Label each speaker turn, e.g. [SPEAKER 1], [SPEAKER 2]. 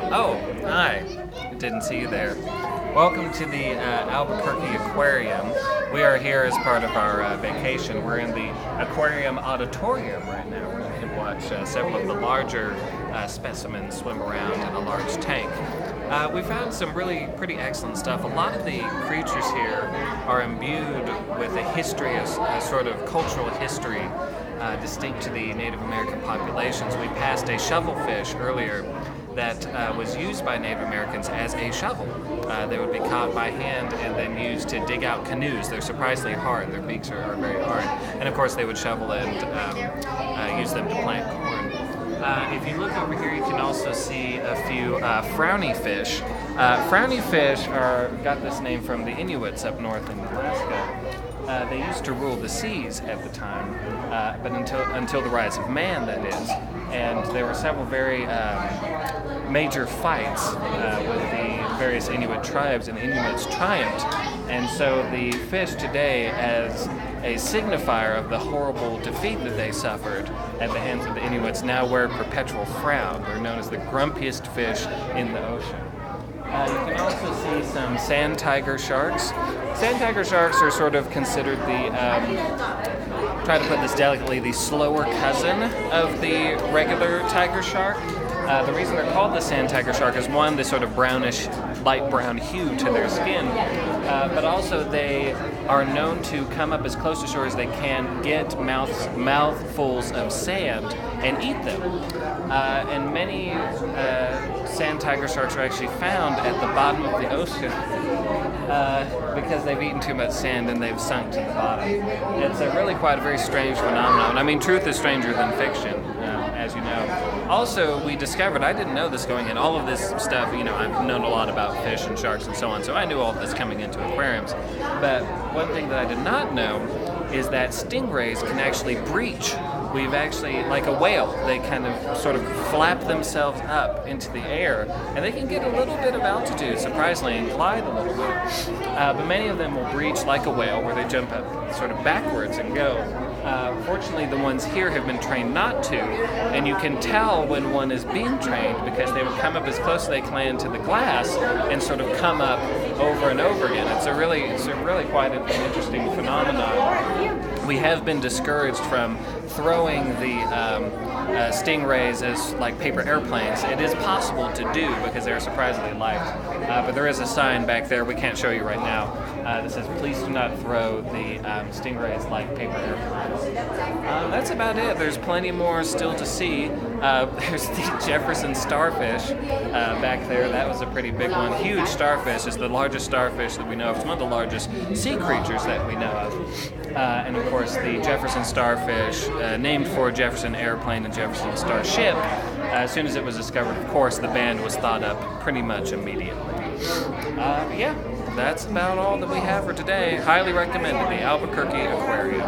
[SPEAKER 1] Oh, hi. Didn't see you there. Welcome to the Albuquerque Aquarium. We are here as part of our vacation. We're in the aquarium auditorium right now, where you can watch several of the larger specimens swim around in a large tank. We found some really pretty excellent stuff. A lot of the creatures here are imbued with a history, a sort of cultural history distinct to the Native American populations. We passed a shovelfish earlier that was used by Native Americans as a shovel. They would be caught by hand and then used to dig out canoes. They're surprisingly hard. Their beaks are very hard. And of course they would shovel and use them to plant corn. If you look over here, you can also see a few frowny fish. Frowny fish got this name from the Inuits up north in Alaska. They used to rule the seas at the time, but until the rise of man, that is. And there were several very major fights with the various Inuit tribes, and Inuits triumphed. And so the fish today, as a signifier of the horrible defeat that they suffered at the hands of the Inuits, now wear a perpetual frown. They're known as the grumpiest fish in the ocean. You can also see some sand tiger sharks. Sand tiger sharks are sort of considered the, try to put this delicately, the slower cousin of the regular tiger shark. The reason they're called the sand tiger shark is one, the sort of brownish, light brown hue to their skin, but also they are known to come up as close to shore as they can, get mouthfuls of sand, and eat them. And many sand tiger sharks are actually found at the bottom of the ocean because they've eaten too much sand and they've sunk to the bottom. It's really quite a very strange phenomenon. I mean, truth is stranger than fiction, as you know. Also, we discovered, I didn't know this going in, all of this stuff, I've known a lot about fish and sharks and so on, so I knew all of this coming into aquariums. But one thing that I did not know is that stingrays can actually breach. We've actually, like a whale, they kind of sort of flap themselves up into the air, and they can get a little bit of altitude, surprisingly, and glide a little bit. But many of them will breach like a whale, where they jump up sort of backwards and go. Fortunately, the ones here have been trained not to, and you can tell when one is being trained because they will come up as close as they can to the glass and sort of come up over and over again. It's a really quite an interesting phenomenon. We have been discouraged from throwing the stingrays as like paper airplanes. It is possible to do because they're surprisingly light, but there is a sign back there we can't show you right now that says please do not throw the stingrays like paper airplanes. That's about it. There's plenty more still to see. There's the Jefferson starfish back there. That was a pretty big one. Huge starfish. It's the largest starfish that we know of. It's one of the largest sea creatures that we know of. And of course the Jefferson starfish, named for Jefferson airplane and Jefferson starship, as soon as it was discovered, of course, the band was thought up pretty much immediately. Yeah, that's about all that we have for today. Highly recommended, the Albuquerque Aquarium.